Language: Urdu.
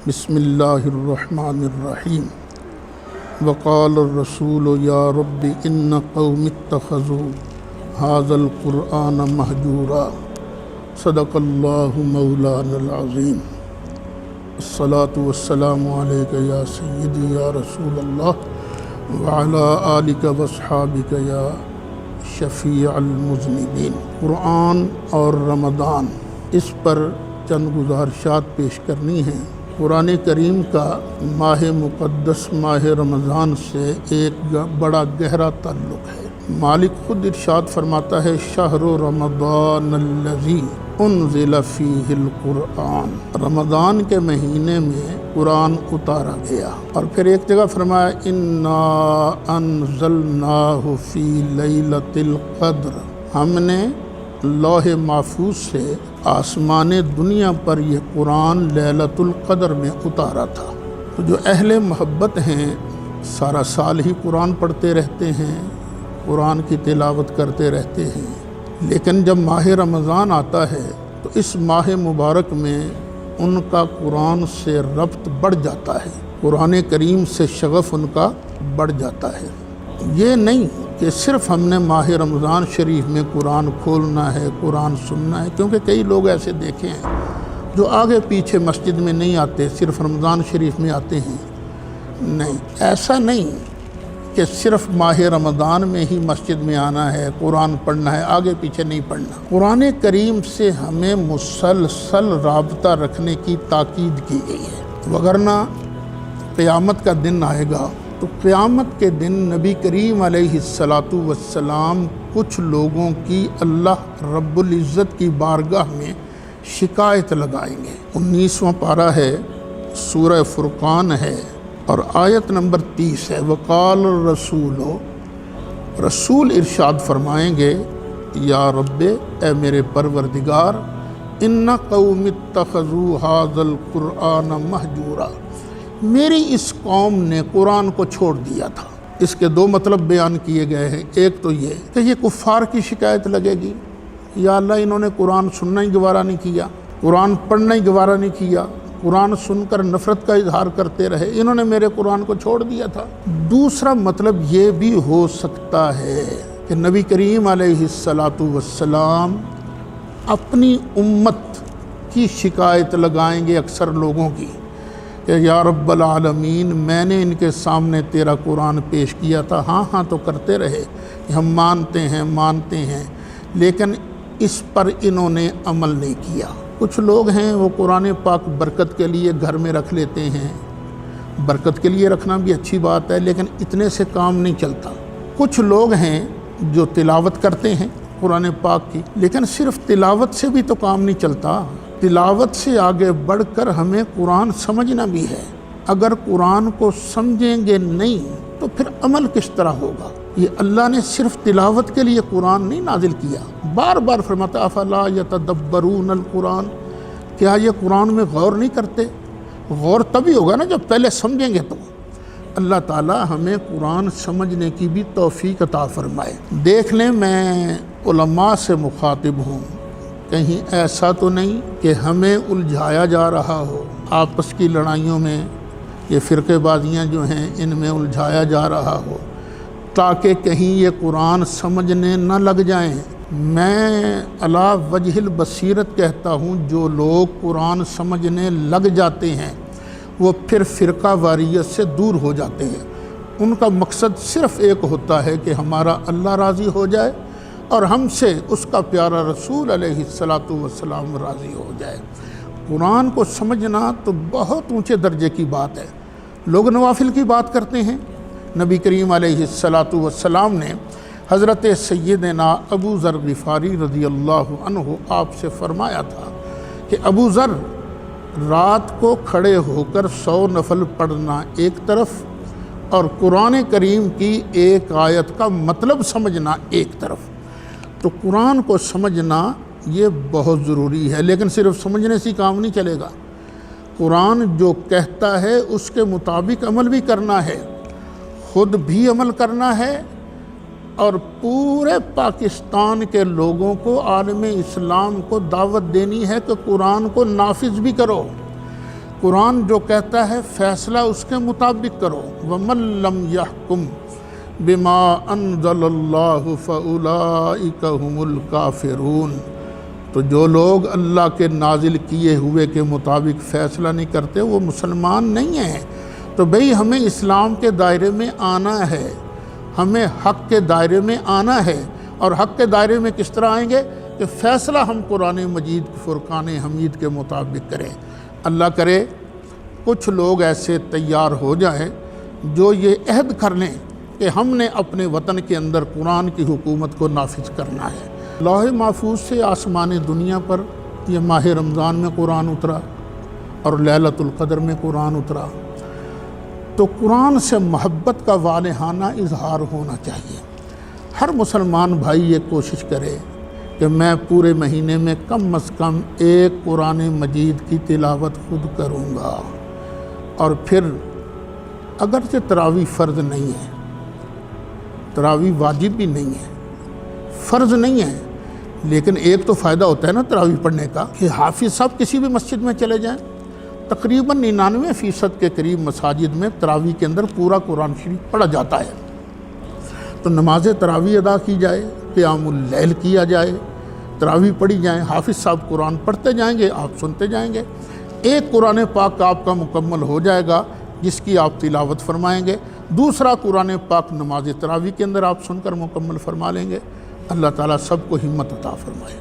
بسم اللہ الرحمن الرحیم وقال الرسول یا رب ان قوم اتخذوا هذا القرآن مہجورا صدق اللہ مولانا العظیم الصلاۃ والسلام علیک یا سیدی یا رسول اللہ وعلی آلک واصحابک یا شفیع المذنبین۔ قرآن اور رمضان، اس پر چند گزارشات پیش کرنی ہیں۔ قرآن کریم کا ماہ مقدس ماہ رمضان سے ایک بڑا گہرا تعلق ہے۔ مالک خود ارشاد فرماتا ہے شہر رمضان الذی انزل فیہ القرآن، رمضان کے مہینے میں قرآن اتارا گیا۔ اور پھر ایک جگہ فرمایا انا انزلناہ فی لیلۃ القدر، ہم نے لوح محفوظ سے آسمان دنیا پر یہ قرآن لیلۃ القدر میں اتارا تھا۔ تو جو اہل محبت ہیں سارا سال ہی قرآن پڑھتے رہتے ہیں، قرآن کی تلاوت کرتے رہتے ہیں، لیکن جب ماہ رمضان آتا ہے تو اس ماہ مبارک میں ان کا قرآن سے ربط بڑھ جاتا ہے، قرآن کریم سے شغف ان کا بڑھ جاتا ہے۔ یہ نہیں کہ صرف ہم نے ماہ رمضان شریف میں قرآن کھولنا ہے، قرآن سننا ہے، کیونکہ کئی لوگ ایسے دیکھے ہیں جو آگے پیچھے مسجد میں نہیں آتے، صرف رمضان شریف میں آتے ہیں۔ نہیں، ایسا نہیں کہ صرف ماہ رمضان میں ہی مسجد میں آنا ہے، قرآن پڑھنا ہے، آگے پیچھے نہیں پڑھنا۔ قرآن کریم سے ہمیں مسلسل رابطہ رکھنے کی تاکید کی گئی ہے، وگرنہ قیامت کا دن آئے گا تو قیامت کے دن نبی کریم علیہ السلام کچھ لوگوں کی اللہ رب العزت کی بارگاہ میں شکایت لگائیں گے۔ 19واں پارہ ہے، سورہ فرقان ہے اور آیت نمبر 30 ہے۔ وقال الرسول، رسول ارشاد فرمائیں گے یا رب، اے میرے پروردگار، ان قوم اتخذوا ھذا القرآن مہجورا، میری اس قوم نے قرآن کو چھوڑ دیا تھا۔ اس کے دو مطلب بیان کیے گئے ہیں۔ ایک تو یہ کہ یہ کفار کی شکایت لگے گی، یا اللہ انہوں نے قرآن سننا ہی گوارا نہیں کیا، قرآن پڑھنا ہی گوارا نہیں کیا، قرآن سن کر نفرت کا اظہار کرتے رہے، انہوں نے میرے قرآن کو چھوڑ دیا تھا۔ دوسرا مطلب یہ بھی ہو سکتا ہے کہ نبی کریم علیہ السلام اپنی امت کی شکایت لگائیں گے اکثر لوگوں کی کہ یا رب العالمین، میں نے ان کے سامنے تیرا قرآن پیش کیا تھا، ہاں تو کرتے رہے کہ ہم مانتے ہیں، لیکن اس پر انہوں نے عمل نہیں کیا۔ کچھ لوگ ہیں وہ قرآن پاک برکت کے لیے گھر میں رکھ لیتے ہیں، برکت کے لیے رکھنا بھی اچھی بات ہے، لیکن اتنے سے کام نہیں چلتا۔ کچھ لوگ ہیں جو تلاوت کرتے ہیں قرآن پاک کی، لیکن صرف تلاوت سے بھی تو کام نہیں چلتا، تلاوت سے آگے بڑھ کر ہمیں قرآن سمجھنا بھی ہے۔ اگر قرآن کو سمجھیں گے نہیں تو پھر عمل کس طرح ہوگا؟ یہ اللہ نے صرف تلاوت کے لیے قرآن نہیں نازل کیا، بار بار فرماتا افلا یتدبرون القرآن، کیا یہ قرآن میں غور نہیں کرتے؟ غور تبھی ہوگا نا جب پہلے سمجھیں گے تو۔ اللہ تعالی ہمیں قرآن سمجھنے کی بھی توفیق عطا فرمائے۔ دیکھ لیں، میں علماء سے مخاطب ہوں، کہیں ایسا تو نہیں کہ ہمیں الجھایا جا رہا ہو، آپس کی لڑائیوں میں یہ فرقے بازیاں جو ہیں ان میں الجھایا جا رہا ہو تاکہ کہیں یہ قرآن سمجھنے نہ لگ جائیں۔ میں علی وجہ البصیرت کہتا ہوں، جو لوگ قرآن سمجھنے لگ جاتے ہیں وہ پھر فرقہ واریت سے دور ہو جاتے ہیں۔ ان کا مقصد صرف ایک ہوتا ہے کہ ہمارا اللہ راضی ہو جائے اور ہم سے اس کا پیارا رسول علیہ السلام راضی ہو جائے۔ قرآن کو سمجھنا تو بہت اونچے درجے کی بات ہے۔ لوگ نوافل کی بات کرتے ہیں، نبی کریم علیہ السلام نے حضرت سیدنا ابو ذر غفاری رضی اللہ عنہ آپ سے فرمایا تھا کہ ابو ذر، رات کو کھڑے ہو کر 100 نفل پڑھنا ایک طرف اور قرآن کریم کی ایک آیت کا مطلب سمجھنا ایک طرف۔ تو قرآن کو سمجھنا یہ بہت ضروری ہے، لیکن صرف سمجھنے سے کام نہیں چلے گا۔ قرآن جو کہتا ہے اس کے مطابق عمل بھی کرنا ہے، خود بھی عمل کرنا ہے اور پورے پاکستان کے لوگوں کو، عالم اسلام کو دعوت دینی ہے کہ قرآن کو نافذ بھی کرو، قرآن جو کہتا ہے فیصلہ اس کے مطابق کرو، وَمَن لَّمْ يَحْكُمْ بِمَا أَنزَلَ اللَّهُ فَأُولَٰئِكَ هُمُ الْكَافِرُونَ، تو جو لوگ اللہ کے نازل کیے ہوئے کے مطابق فیصلہ نہیں کرتے وہ مسلمان نہیں ہیں۔ تو بھئی ہمیں اسلام کے دائرے میں آنا ہے، ہمیں حق کے دائرے میں آنا ہے، اور حق کے دائرے میں کس طرح آئیں گے کہ فیصلہ ہم قرآن مجید فرقان حمید کے مطابق کریں۔ اللہ کرے کچھ لوگ ایسے تیار ہو جائیں جو یہ عہد کر لیں کہ ہم نے اپنے وطن کے اندر قرآن کی حکومت کو نافذ کرنا ہے۔ لوح محفوظ سے آسمان دنیا پر یہ ماہ رمضان میں قرآن اترا اور لیلۃ القدر میں قرآن اترا، تو قرآن سے محبت کا والہانہ اظہار ہونا چاہیے۔ ہر مسلمان بھائی یہ کوشش کرے کہ میں پورے مہینے میں کم از کم ایک قرآن مجید کی تلاوت خود کروں گا، اور پھر اگرچہ تراویح فرض نہیں ہے، تراویح واجب بھی نہیں ہے، فرض نہیں ہے، لیکن ایک تو فائدہ ہوتا ہے نا تراویح پڑھنے کا کہ حافظ صاحب کسی بھی مسجد میں چلے جائیں، تقریباً 99% کے قریب مساجد میں تراویح کے اندر پورا قرآن شریف پڑھا جاتا ہے، تو نماز تراویح ادا کی جائے، قیام اللیل کیا جائے، تراویح پڑھی جائیں، حافظ صاحب قرآن پڑھتے جائیں گے، آپ سنتے جائیں گے، ایک قرآن پاک آپ کا مکمل ہو جائے گا جس کی آپ تلاوت فرمائیں گے، دوسرا قرآن پاک نماز تراویح کے اندر آپ سن کر مکمل فرما لیں گے۔ اللہ تعالیٰ سب کو ہمت عطا فرمائے۔